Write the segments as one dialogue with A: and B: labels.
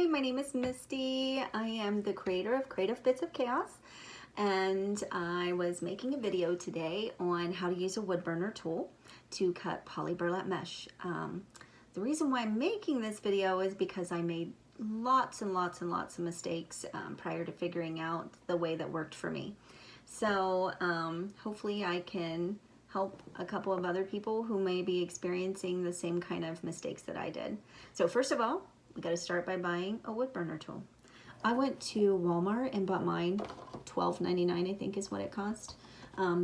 A: Hi, my name is Misty. I am the creator of Creative Bits of Chaos, and I was making a video today on how to use a wood burner tool to cut poly burlap mesh. The reason why I'm making this video is because I made lots and lots of mistakes prior to figuring out the way that worked for me. So hopefully I can help a couple of other people who may be experiencing the same kind of mistakes that I did. So first of all, we got to start by buying a wood burner tool. I went to Walmart and bought mine. $12.99 I think is what it cost.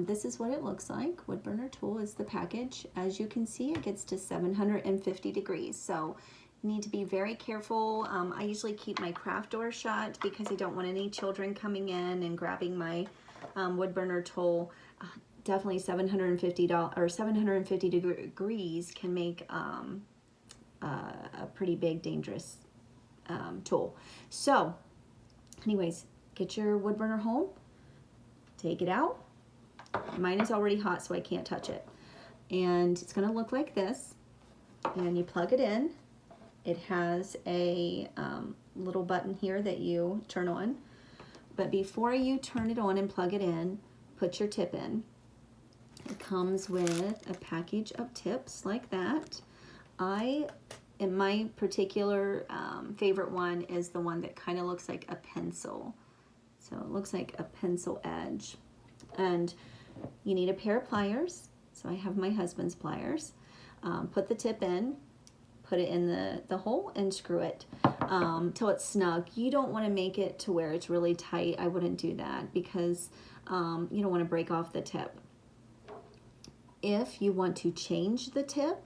A: This is what it looks like. Wood burner tool is the package. As you can see, it gets to 750 degrees. So you need to be very careful. I usually keep my craft door shut because I don't want any children coming in and grabbing my wood burner tool. Definitely 750 degrees can make a pretty big dangerous tool. So anyways, get your wood burner home, take it out. Mine is already hot, so I can't touch it. And it's gonna look like this. And you plug it in. It has a little button here that you turn on. But before you turn it on and plug it in, put your tip in. It comes with a package of tips like that. In my particular favorite one is the one that kind of looks like a pencil. So it looks like a pencil edge. And you need a pair of pliers. So I have my husband's pliers. Put the tip in, put it in the hole and screw it till it's snug. You don't want to make it to where it's really tight. I wouldn't do that because you don't want to break off the tip. If you want to change the tip,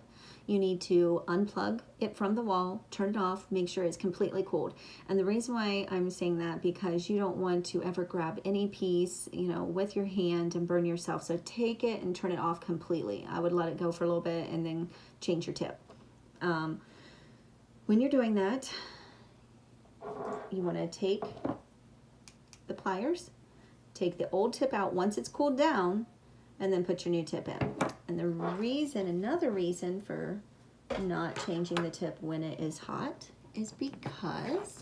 A: you need to unplug it from the wall, turn it off, make sure it's completely cooled. And the reason why I'm saying that, because you don't want to ever grab any piece, with your hand and burn yourself. So take it and turn it off completely. I would let it go for a little bit and then change your tip. When you're doing that, you want to take the pliers, take the old tip out once it's cooled down, and then put your new tip in. And another reason for not changing the tip when it is hot is because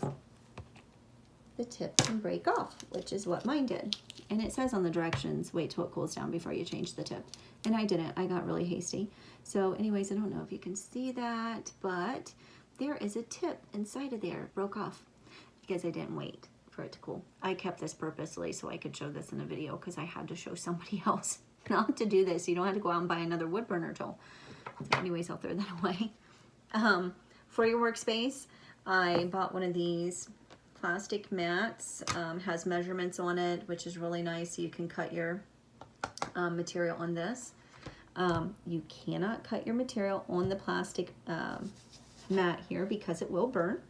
A: the tip can break off, which is what mine did. And it says on the directions, wait till it cools down before you change the tip. And I didn't, I got really hasty. So anyways, I don't know if you can see that, but there is a tip inside of there, broke off because I didn't wait for it to cool. I kept this purposely so I could show this in a video because I had to show somebody else not to do this. You don't have to go out and buy another wood burner tool. So anyways, I'll throw that away. For your workspace, I bought one of these plastic mats. Has measurements on it, which is really nice. So you can cut your material on this. You cannot cut your material on the plastic mat here because it will burn.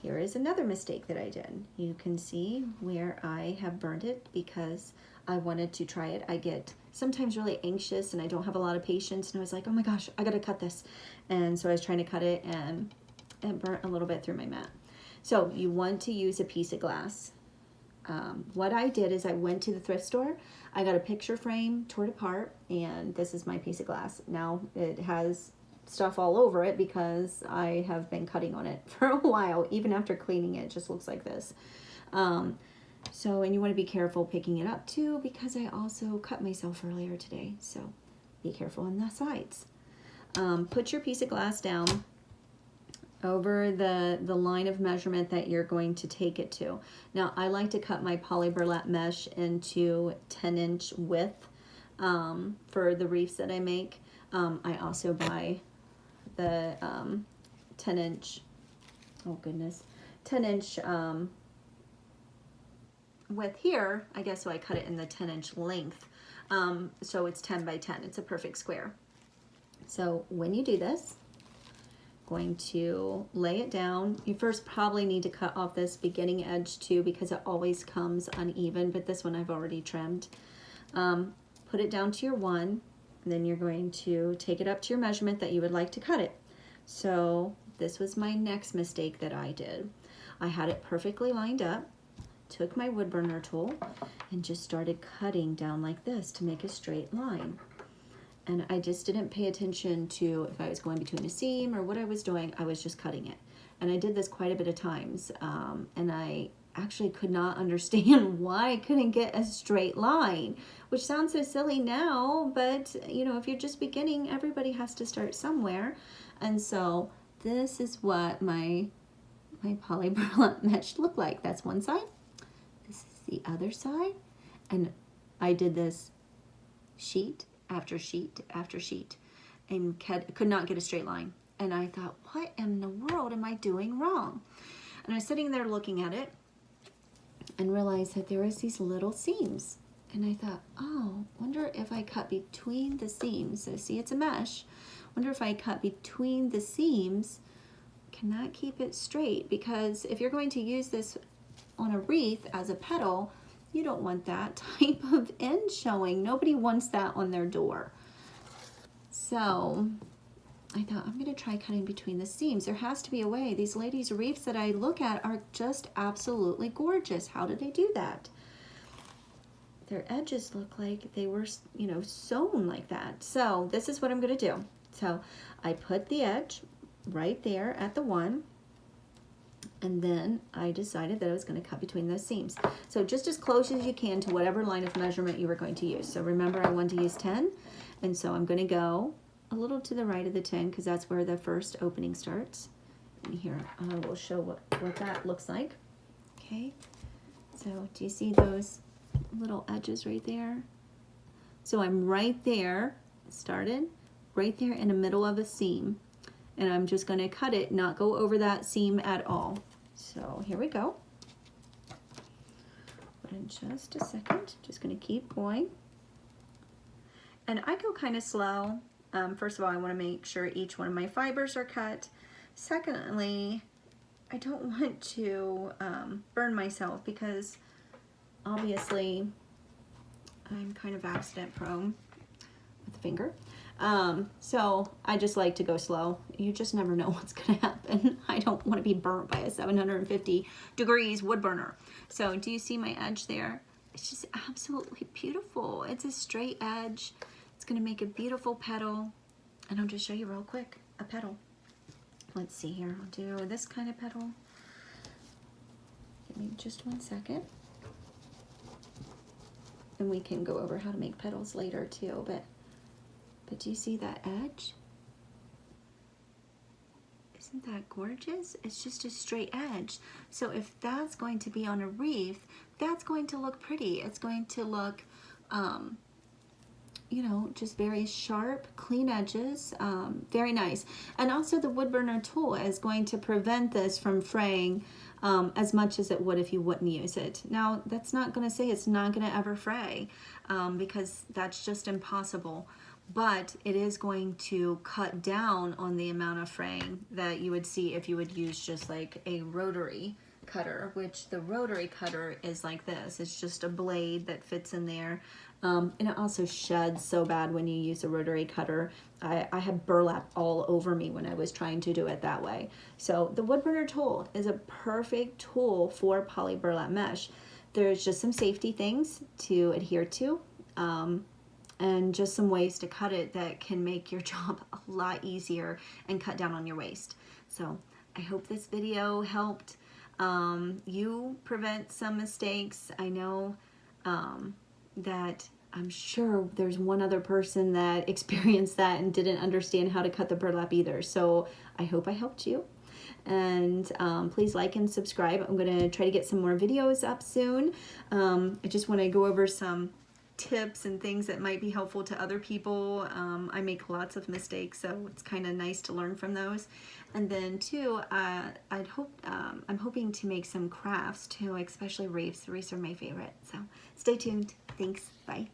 A: Here is another mistake that I did. You can see where I have burned it because I wanted to try it. I get sometimes really anxious and I don't have a lot of patience, and I was like, oh my gosh, I gotta cut this. And so I was trying to cut it and it burnt a little bit through my mat. So you want to use a piece of glass. What I did is I went to the thrift store, I got a picture frame, tore it apart, and this is my piece of glass. Now it has stuff all over it because I have been cutting on it for a while. Even after cleaning it, it just looks like this. And you want to be careful picking it up too, because I also cut myself earlier today. So be careful on the sides. Put your piece of glass down over the line of measurement that you're going to take it to. Now I like to cut my poly burlap mesh into 10-inch width for the reefs that I make. I also buy the 10-inch, 10-inch width here, I guess, so I cut it in the 10-inch length. So it's 10 by 10. It's a perfect square. So when you do this, going to lay it down. You first probably need to cut off this beginning edge too because it always comes uneven, but this one I've already trimmed. Put it down to your one, and then you're going to take it up to your measurement that you would like to cut it. So this was my next mistake that I did. I had it perfectly lined up, took my wood burner tool and just started cutting down like this to make a straight line. and I just didn't pay attention to if I was going between a seam or what I was doing. I was just cutting it. And I did this quite a bit of times, and I actually could not understand why I couldn't get a straight line, which sounds so silly now, but you know, if you're just beginning, everybody has to start somewhere. And so this is what my poly burlap mesh looked like. That's one side. This is the other side. And I did this sheet after sheet after sheet and could not get a straight line. And I thought, what in the world am I doing wrong? And I was sitting there looking at it and realized that there was these little seams. And I thought, oh, wonder if I cut between the seams. So see, it's a mesh. Wonder if I cut between the seams, can that keep it straight? Because if you're going to use this on a wreath as a petal, you don't want that type of end showing. Nobody wants that on their door. So I thought, I'm going to try cutting between the seams. There has to be a way. These ladies' wreaths that I look at are just absolutely gorgeous. How did they do that? Their edges look like they were, you know, sewn like that. So this is what I'm going to do. So I put the edge right there at the one, and then I decided that I was going to cut between those seams. So just as close as you can to whatever line of measurement you were going to use. So remember, I wanted to use 10, and so I'm going to go a little to the right of the 10 because that's where the first opening starts. And here I will show what that looks like. Okay, so do you see those little edges right there? So I'm right there, started right there in the middle of a seam, and I'm just going to cut it, not go over that seam at all. So here we go. But in just a second, just going to keep going. And I go kind of slow. First of all, I want to make sure each one of my fibers are cut. Secondly, I don't want to burn myself because obviously I'm kind of accident prone with the finger. So I just like to go slow. You just never know what's going to happen. I don't want to be burnt by a 750 degrees wood burner. So do you see my edge there? It's just absolutely beautiful. It's a straight edge. It's going to make a beautiful petal, and I'll just show you real quick a petal. Let's see here. I'll do this kind of petal. Give me just 1 second. And we can go over how to make petals later too, but do you see that edge? Isn't that gorgeous? It's just a straight edge. So if that's going to be on a wreath, that's going to look pretty. It's going to look you know, just very sharp, clean edges, very nice. And also the wood burner tool is going to prevent this from fraying as much as it would if you wouldn't use it. Now, that's not going to say it's not going to ever fray because that's just impossible. But it is going to cut down on the amount of fraying that you would see if you would use just like a rotary cutter, which the rotary cutter is like this. It's just a blade that fits in there. And it also sheds so bad when you use a rotary cutter. I had burlap all over me when I was trying to do it that way. So the wood burner tool is a perfect tool for poly burlap mesh. There's just some safety things to adhere to. And just some ways to cut it that can make your job a lot easier and cut down on your waste. So I hope this video helped you prevent some mistakes. I know that I'm sure there's one other person that experienced that and didn't understand how to cut the burlap either. So I hope I helped you. And please like and subscribe. I'm going to try to get some more videos up soon. I just want to go over some tips and things that might be helpful to other people. I make lots of mistakes, so it's kind of nice to learn from those. And then too, I'm hoping to make some crafts too, especially wreaths. Wreaths are my favorite. So stay tuned. Thanks. Bye.